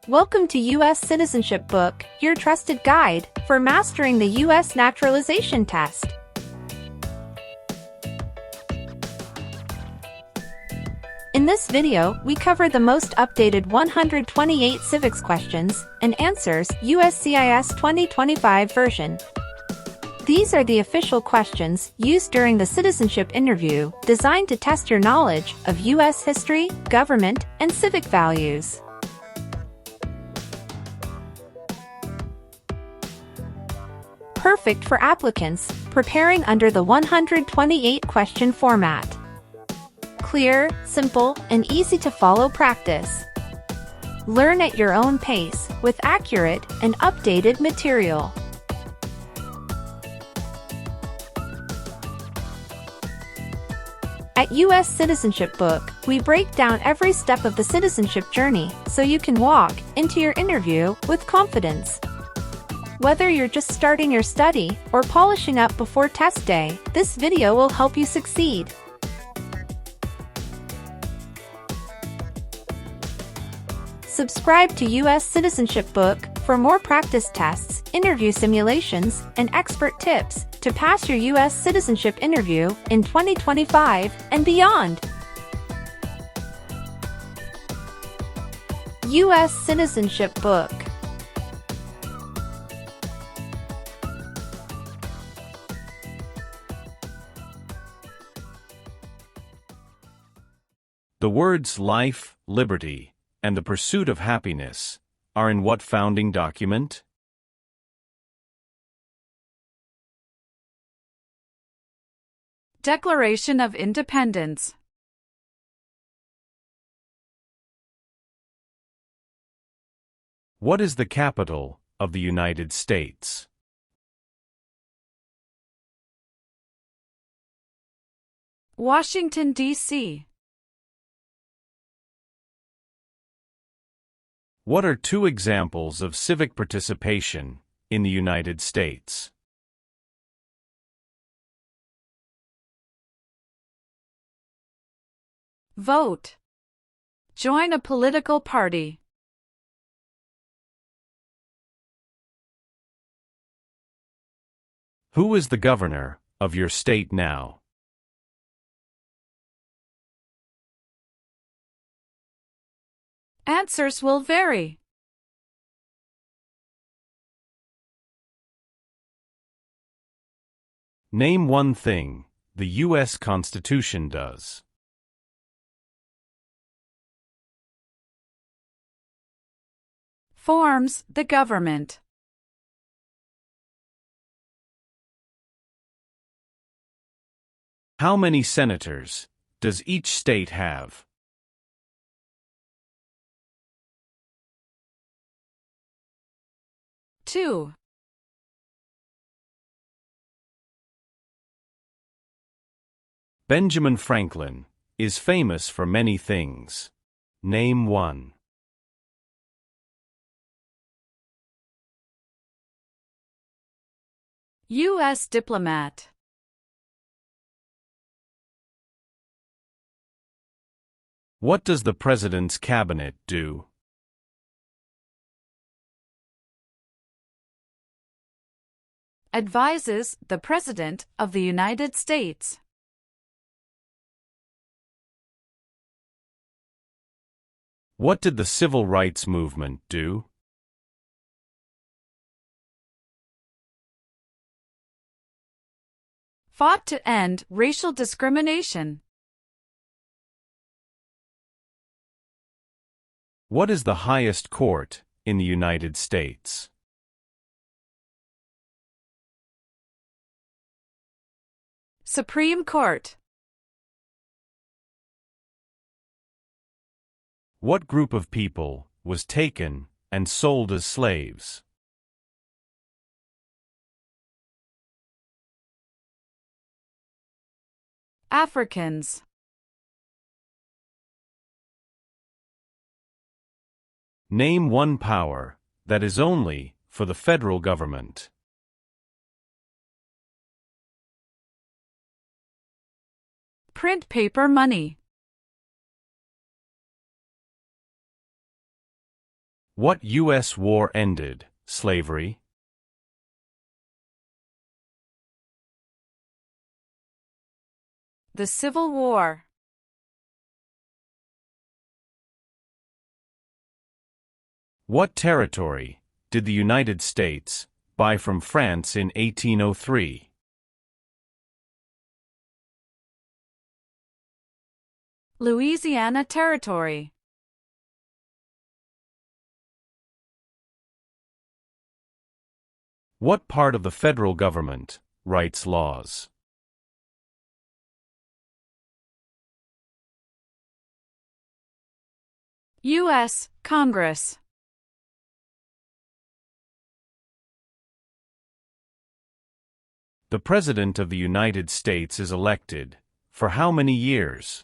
Welcome to U.S. Citizenship Book, your trusted guide for mastering the U.S. Naturalization Test. In this video, we cover the most updated 128 civics questions and answers USCIS 2025 version. These are the official questions used during the citizenship interview, designed to test your knowledge of U.S. history, government, and civic values. Perfect for applicants preparing under the 128-question format. Clear, simple, and easy to follow practice. Learn at your own pace with accurate and updated material. At U.S. Citizenship Book, we break down every step of the citizenship journey so you can walk into your interview with confidence. Whether you're just starting your study or polishing up before test day, this video will help you succeed. Subscribe to U.S. Citizenship Book for more practice tests, interview simulations, and expert tips to pass your U.S. citizenship interview in 2025 and beyond. U.S. Citizenship Book. The words life, liberty, and the pursuit of happiness are in what founding document? Declaration of Independence. What is the capital of the United States? Washington, D.C. What are two examples of civic participation in the United States? Vote. Join a political party. Who is the governor of your state now? Answers will vary. Name one thing the U.S. Constitution does. Forms the government. How many senators does each state have? 2. Benjamin Franklin is famous for many things. Name one. U.S. diplomat. What does the President's cabinet do? Advises the President of the United States. What did the Civil Rights Movement do? Fought to end racial discrimination. What is the highest court in the United States? Supreme Court. What group of people was taken and sold as slaves? Africans. Name one power that is only for the federal government. Print paper money. What U.S. war ended slavery? The Civil War. What territory did the United States buy from France in 1803? Louisiana Territory. What part of the federal government writes laws? U.S. Congress. The President of the United States is elected for how many years?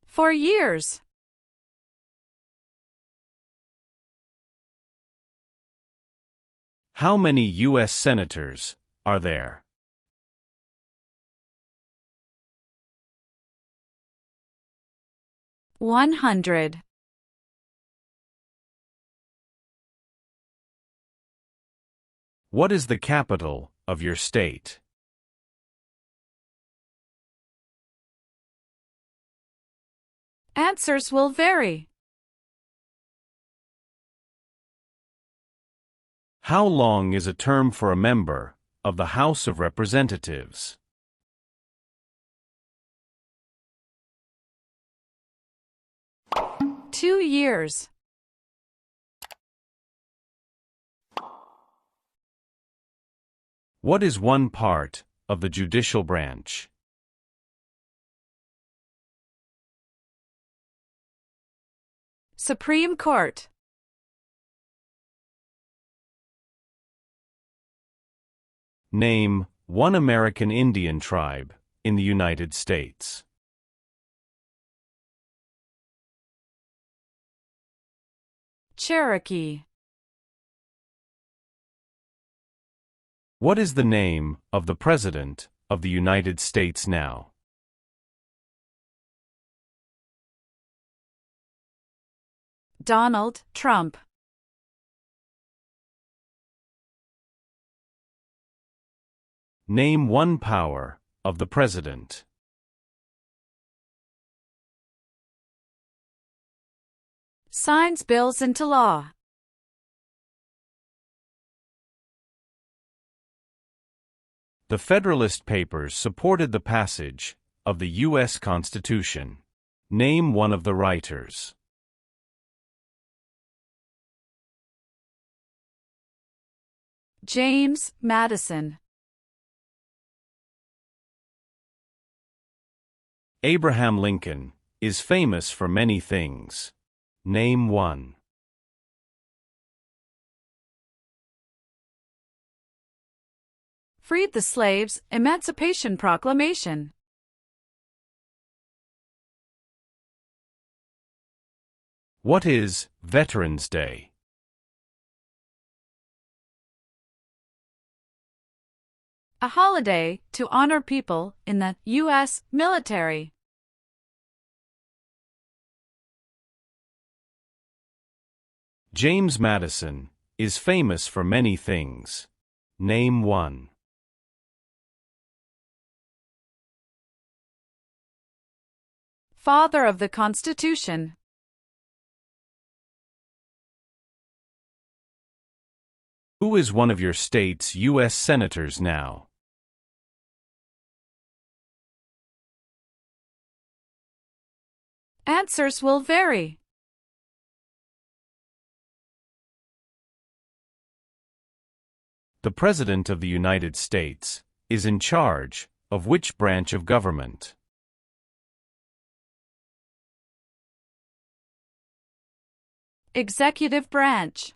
For years. How many U.S. senators are there? $100. What is the capital of your state? Answers will vary. How long is a term for a member of the House of Representatives? Two years. What is one part of the judicial branch? Supreme Court. Name one American Indian tribe in the United States. Cherokee. What is the name of the President of the United States now? Donald Trump. Name one power of the President. Signs bills into law. The Federalist Papers supported the passage of the U.S. Constitution. Name one of the writers. James Madison. Abraham Lincoln is famous for many things. Name one. Freed the slaves, Emancipation Proclamation. What is Veterans Day? A holiday to honor people in the U.S. military. James Madison is famous for many things. Name one. Father of the Constitution. Who is one of your state's U.S. senators now? Answers will vary. The President of the United States is in charge of which branch of government? Executive branch.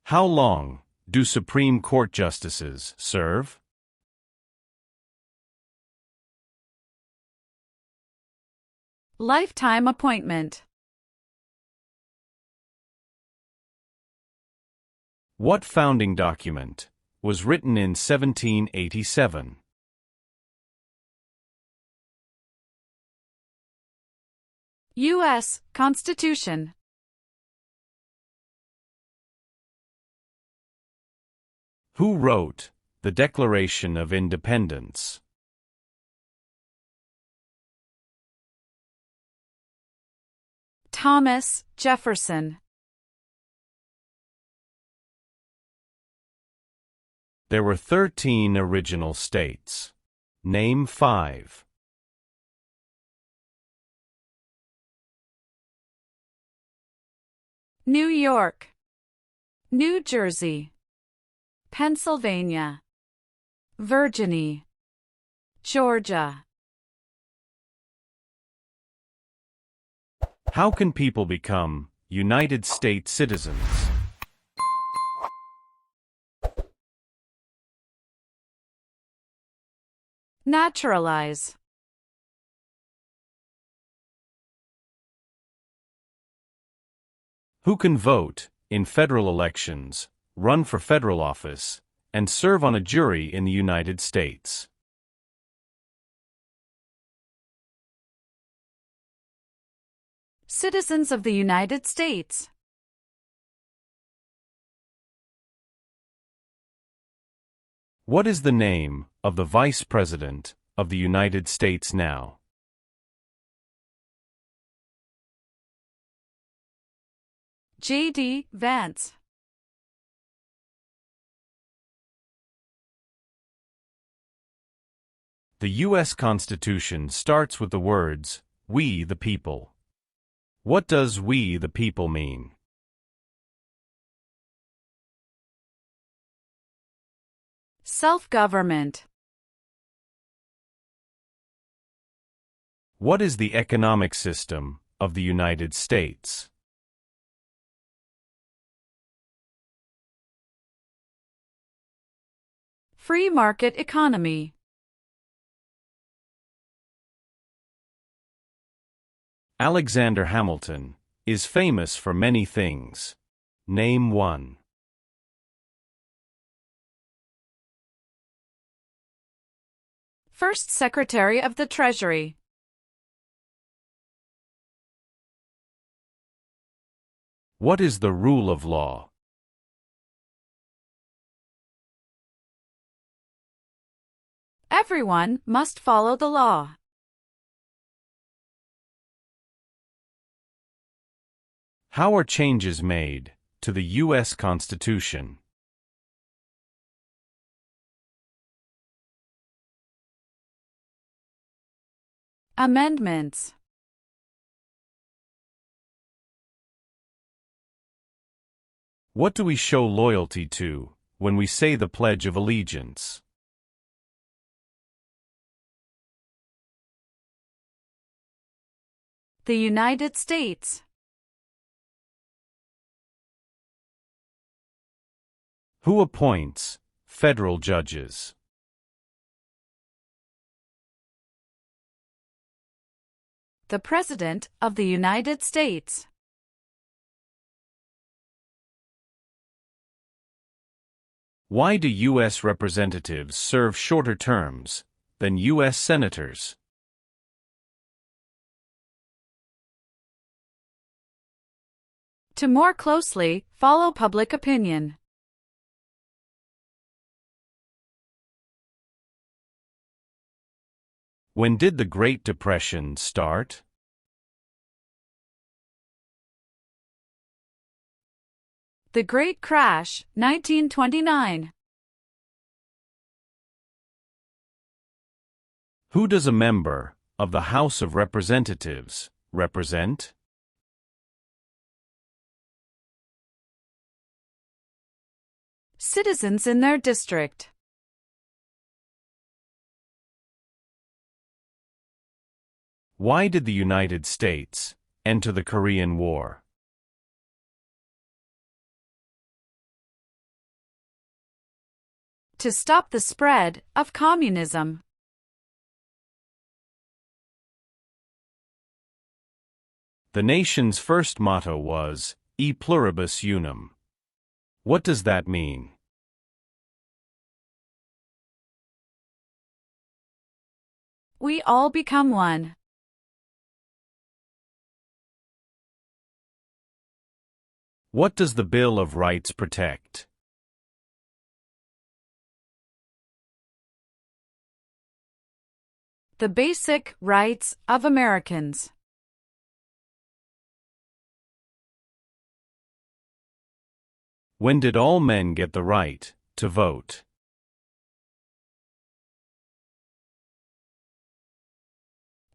How long do Supreme Court justices serve? Lifetime appointment. What founding document was written in 1787? U.S. Constitution. Who wrote the Declaration of Independence? Thomas Jefferson. There were 13 original states. Name 5. New York, New Jersey, Pennsylvania, Virginia, Georgia. How can people become United States citizens? Naturalize. Who can vote in federal elections, run for federal office, and serve on a jury in the United States? Citizens of the United States. What is the name of the Vice President of the United States now? J.D. Vance. The U.S. Constitution starts with the words, "We the people." What does "we the people" mean? Self-government. What is the economic system of the United States? Free market economy. Alexander Hamilton is famous for many things. Name 1. First Secretary of the Treasury. What is the rule of law? Everyone must follow the law. How are changes made to the U.S. Constitution? Amendments. What do we show loyalty to when we say the Pledge of Allegiance? The United States. Who appoints federal judges? The President of the United States. Why do U.S. representatives serve shorter terms than U.S. senators? To more closely follow public opinion. When did the Great Depression start? The Great Crash, 1929. Who does a member of the House of Representatives represent? Citizens in their district. Why did the United States enter the Korean War? To stop the spread of communism. The nation's first motto was, E pluribus unum. What does that mean? we all become one. What does the Bill of Rights protect? The basic rights of Americans. When did all men get the right to vote?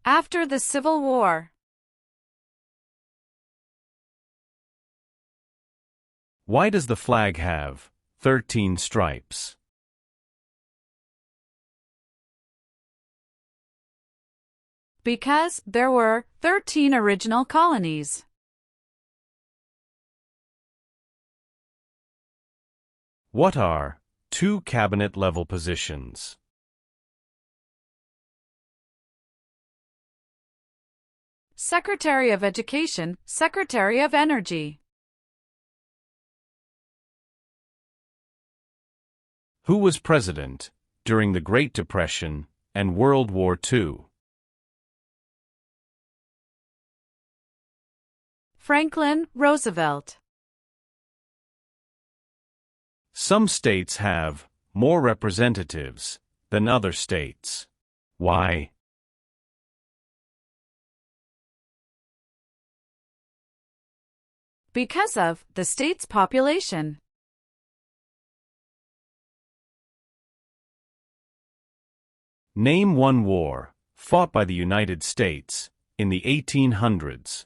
After the Civil War. Why does the flag have 13 stripes? Because there were 13 original colonies. What are two cabinet-level positions? Secretary of Education, Secretary of Energy. Who was president during the Great Depression and World War II? Franklin Roosevelt. Some states have more representatives than other states. Why? Because of the state's population. Name one war fought by the United States in the 1800s.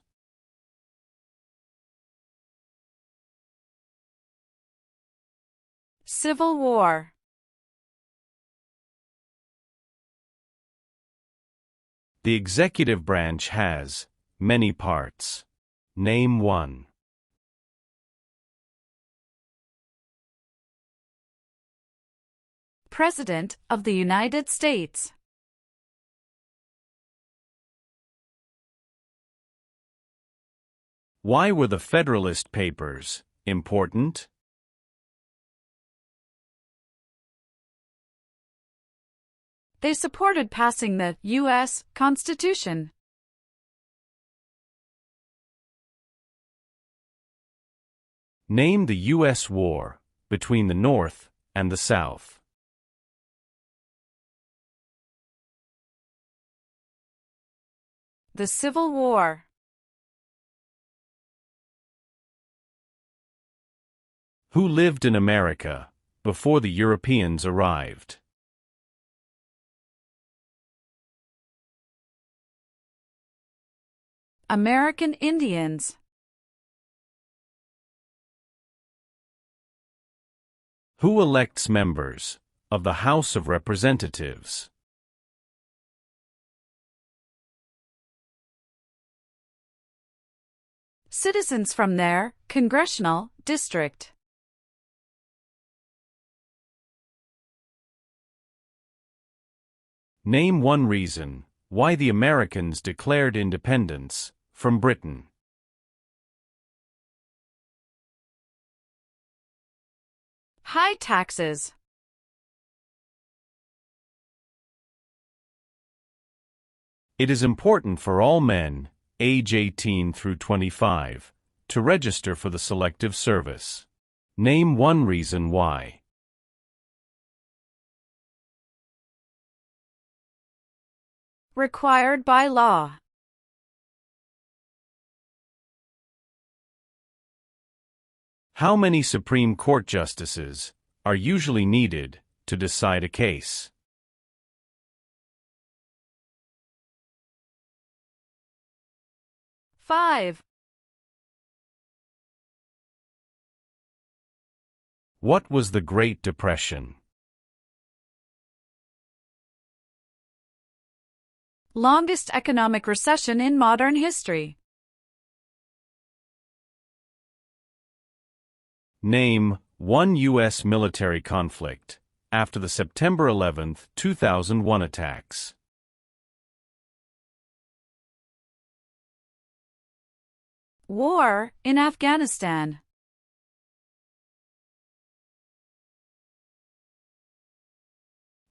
Civil War. The executive branch has many parts. Name one. President of the United States. Why were the Federalist Papers important? They supported passing the U.S. Constitution. Name the U.S. war between the North and the South. The Civil War. Who lived in America before the Europeans arrived? American Indians. Who elects members of the House of Representatives? Citizens from their congressional district. Name one reason why the Americans declared independence from Britain. High taxes. It is important for all men, age 18 through 25, to register for the Selective Service. Name one reason why. Required by law. How many Supreme Court justices are usually needed to decide a case? Five. What was the Great Depression? Longest economic recession in modern history. Name one U.S. military conflict after the September 11, 2001 attacks. War in Afghanistan.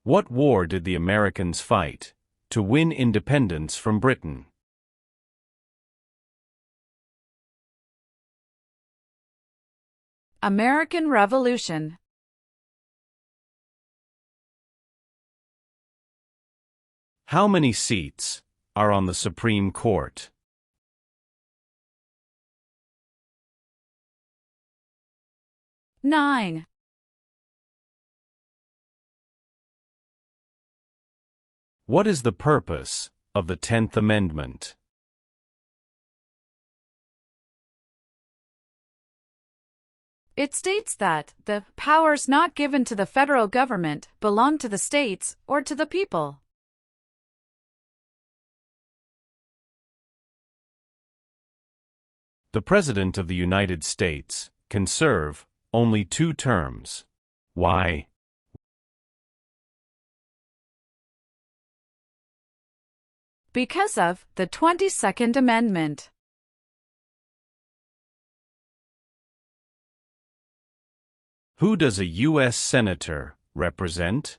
What war did the Americans fight to win independence from Britain? American Revolution. How many seats are on the Supreme Court? 9. What is the purpose of the 10th Amendment? It states that the powers not given to the federal government belong to the states or to the people. The President of the United States can serve only 2 terms. Why? Because of the 22nd Amendment. Who does a U.S. Senator represent?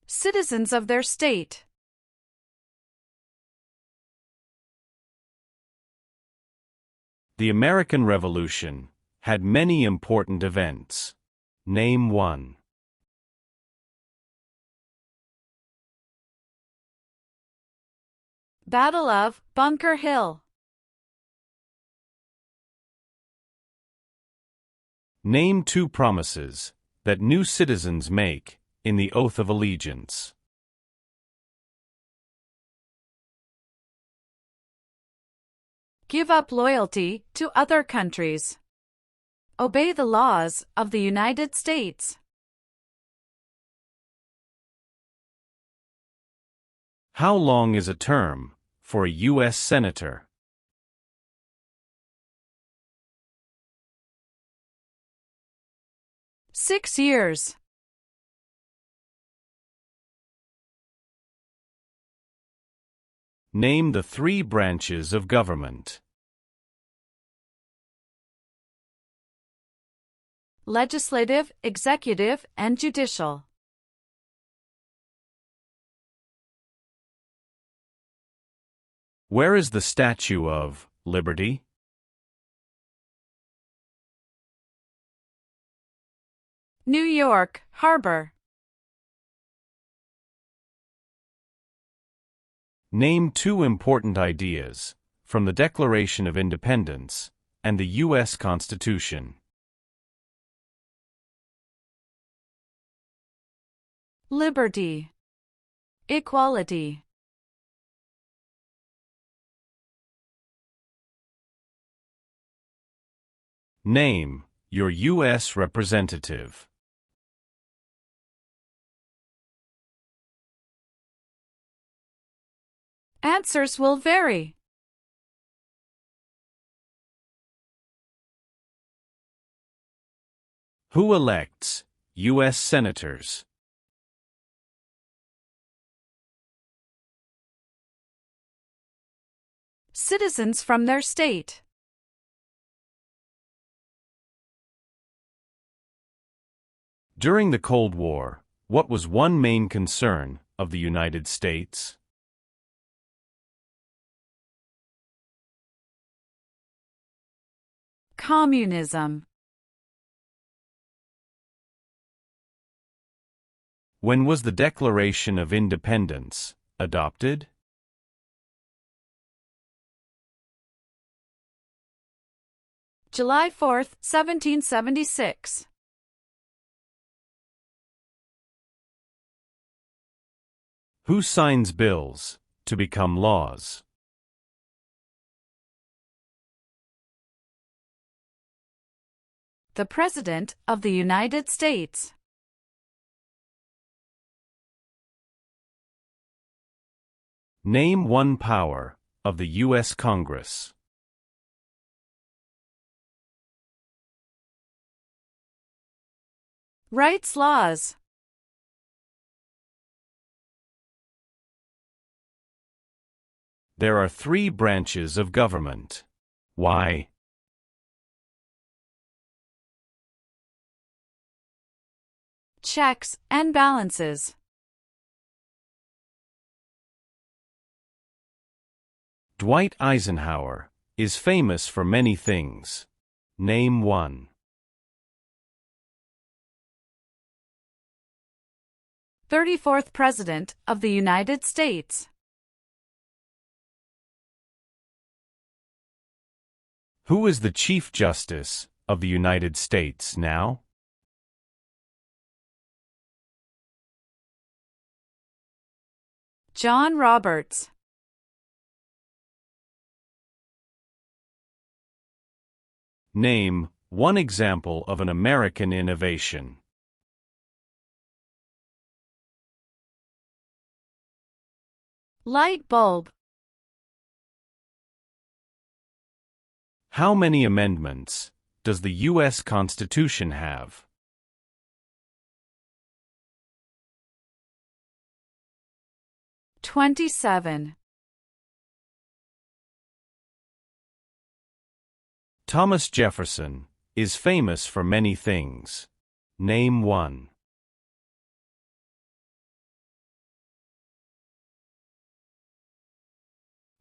Citizens of their state. The American Revolution had many important events. Name one. Battle of Bunker Hill. Name 2 promises that new citizens make in the Oath of Allegiance. Give up loyalty to other countries. Obey the laws of the United States. How long is a term for a U.S. Senator? 6 years. Name the 3 branches of government. Legislative, executive, and judicial. Where is the Statue of Liberty? New York Harbor. Name 2 important ideas from the Declaration of Independence and the U.S. Constitution. Liberty. Equality. Name your U.S. representative. Answers will vary. Who elects U.S. senators? Citizens from their state. During the Cold War, what was one main concern of the United States? Communism. When was the Declaration of Independence adopted? July 4, 1776. Who signs bills to become laws? The President of the United States. Name one power of the U.S. Congress. Writes laws. There are 3 branches of government. Why? checks and balances. Dwight Eisenhower is famous for many things. Name one. 34th President of the United States. Who is the Chief Justice of the United States now? John Roberts. Name one example of an American innovation. Light bulb. How many amendments does the U.S. Constitution have? $27. Thomas Jefferson is famous for many things. Name one.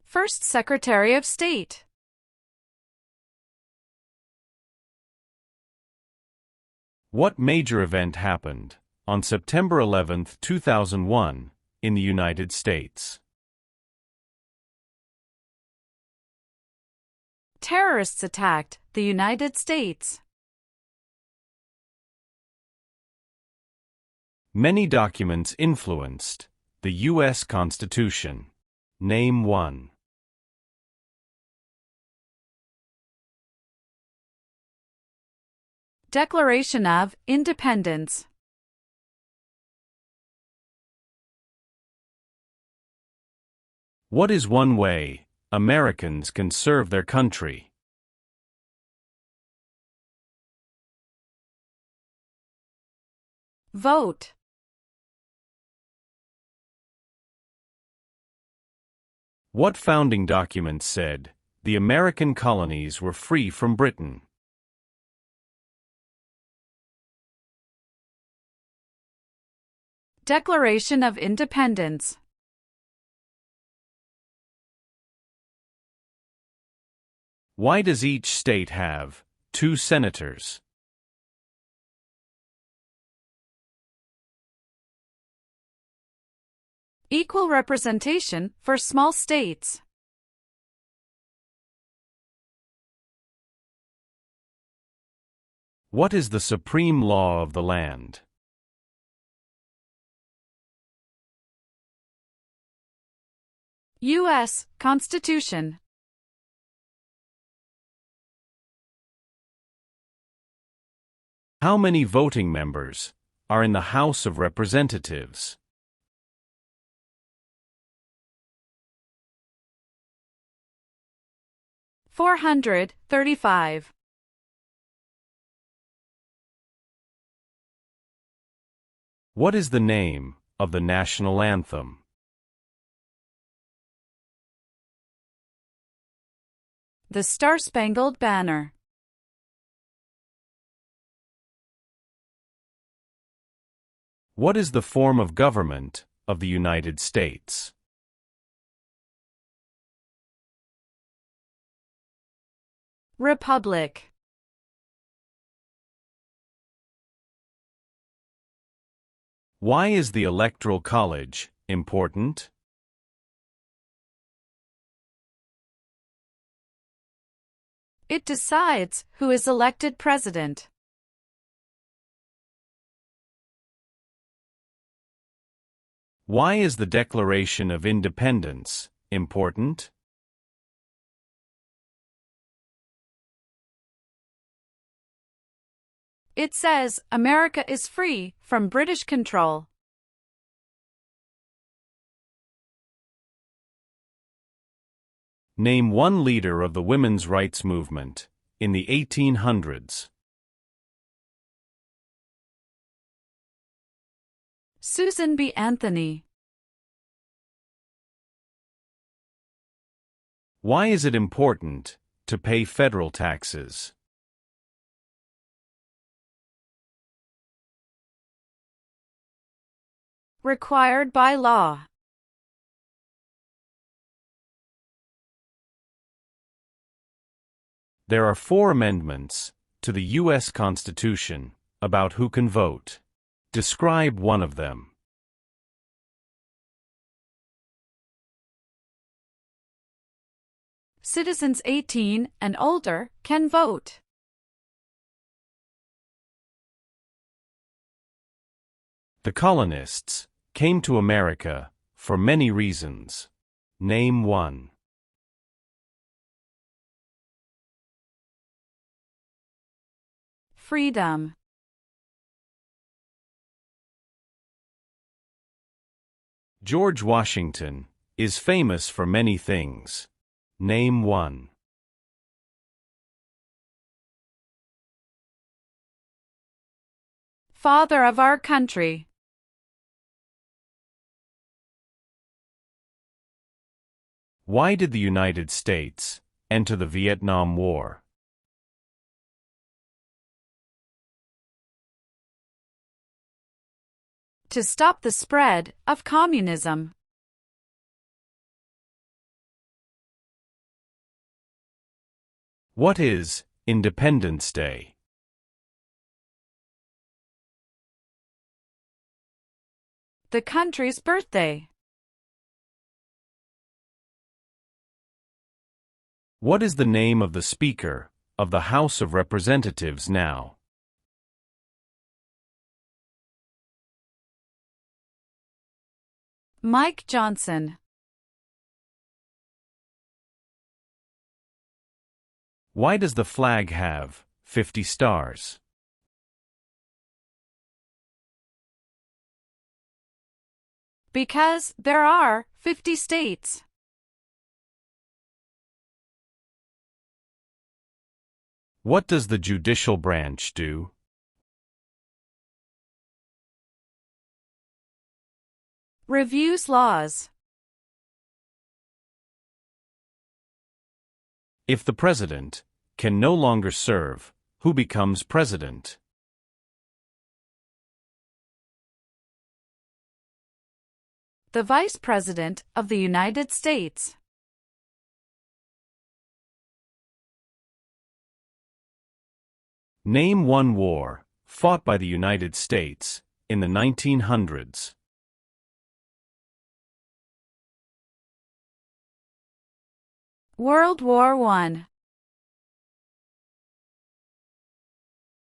First Secretary of State. What major event happened on September 11, 2001, in the United States? Terrorists attacked the United States. Many documents influenced the U.S. Constitution. Name one. Declaration of Independence. What is one way Americans can serve their country? Vote. What founding document said the American colonies were free from Britain? Declaration of Independence. Why does each state have 2 senators? Equal representation for small states. What is the supreme law of the land? U.S. Constitution. How many voting members are in the House of Representatives? $435. What is the name of the national anthem? The Star-Spangled Banner. What is the form of government of the United States? Republic. Why is the Electoral College important? It decides who is elected president. Why is the Declaration of Independence important? It says America is free from British control. Name one leader of the women's rights movement in the 1800s. Susan B. Anthony. Why is it important to pay federal taxes? required by law. There are 4 amendments to the U.S. Constitution about who can vote. Describe one of them. Citizens 18 and older can vote. The colonists came to America for many reasons. Name one. Freedom. George Washington is famous for many things. Name one. Father of our country. Why did the United States enter the Vietnam War? To stop the spread of communism. What is Independence Day? The country's birthday. What is the name of the Speaker of the House of Representatives now? Mike Johnson. Why does the flag have 50 stars? Because there are 50 states. What does the judicial branch do? Reviews laws. If the president can no longer serve, who becomes president? The Vice President of the United States. Name one war fought by the United States in the 1900s. World War I.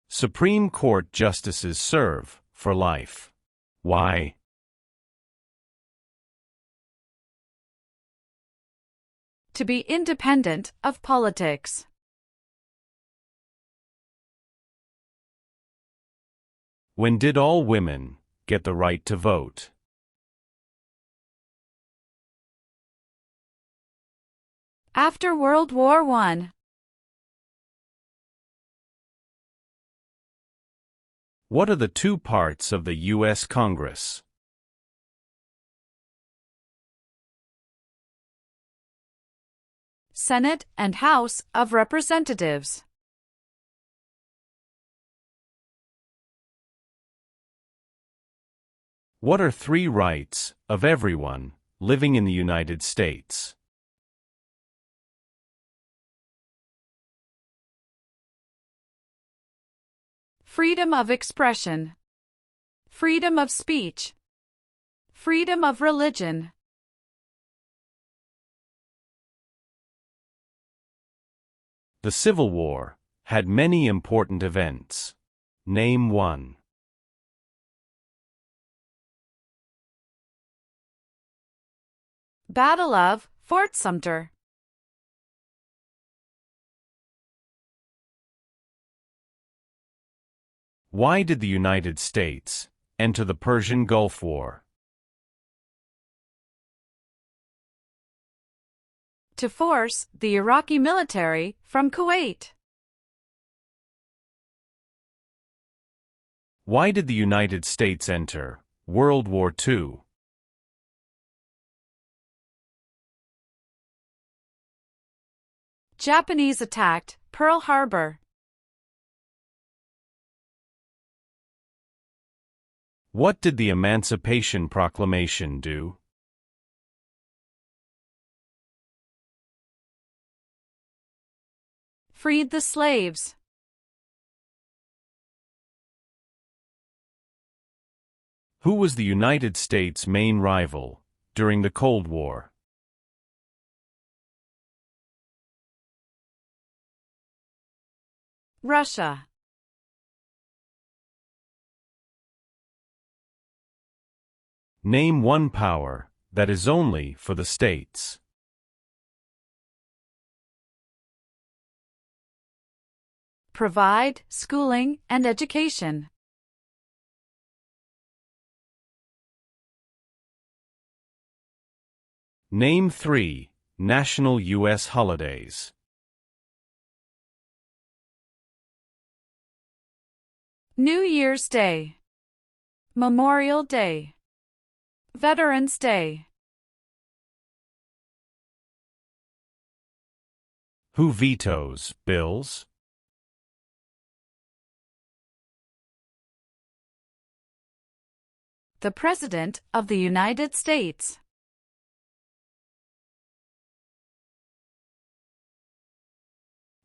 Supreme Court justices serve for life. Why? To be independent of politics. When did all women get the right to vote? After World War I. What are the 2 parts of the U.S. Congress? Senate and House of Representatives. What are 3 rights of everyone living in the United States? Freedom of expression. Freedom of speech. Freedom of religion. The Civil War had many important events. Name one. Battle of Fort Sumter. Why did the United States enter the Persian Gulf War? To force the Iraqi military from Kuwait. Why did the United States enter World War II? Japanese attacked Pearl Harbor. What did the Emancipation Proclamation do? Freed the slaves. Who was the United States' main rival during the Cold War? Russia. Name one power that is only for the states. Provide schooling and education. Name 3 national U.S. holidays. New Year's Day, Memorial Day, Veterans Day. Who vetoes bills? The President of the United States.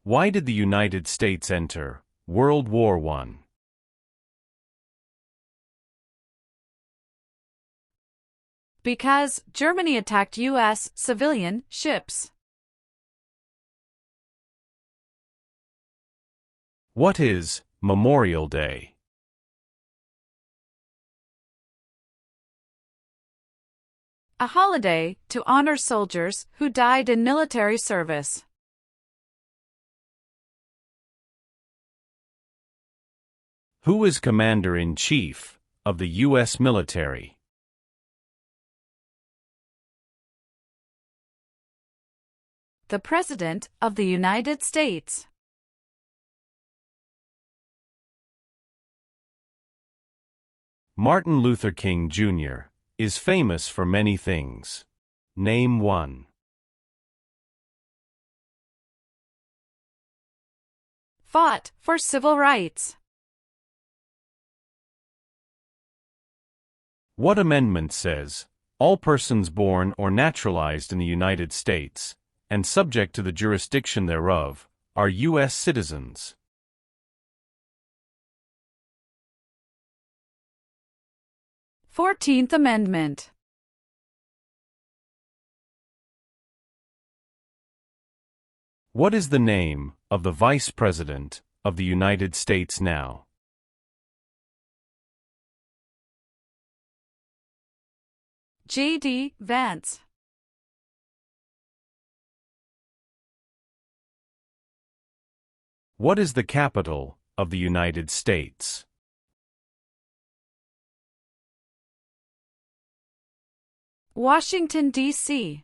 Why did the United States enter World War I? Because Germany attacked U.S. civilian ships. What is Memorial Day? A holiday to honor soldiers who died in military service. Who is Commander-in-Chief of the U.S. military? The President of the United States. Martin Luther King, Jr. is famous for many things. Name one. Fought for civil rights. What amendment says, all persons born or naturalized in the United States, and subject to the jurisdiction thereof, are U.S. citizens? Fourteenth Amendment. What is the name of the Vice President of the United States now? J.D. Vance. What is the capital of the United States? Washington, D.C.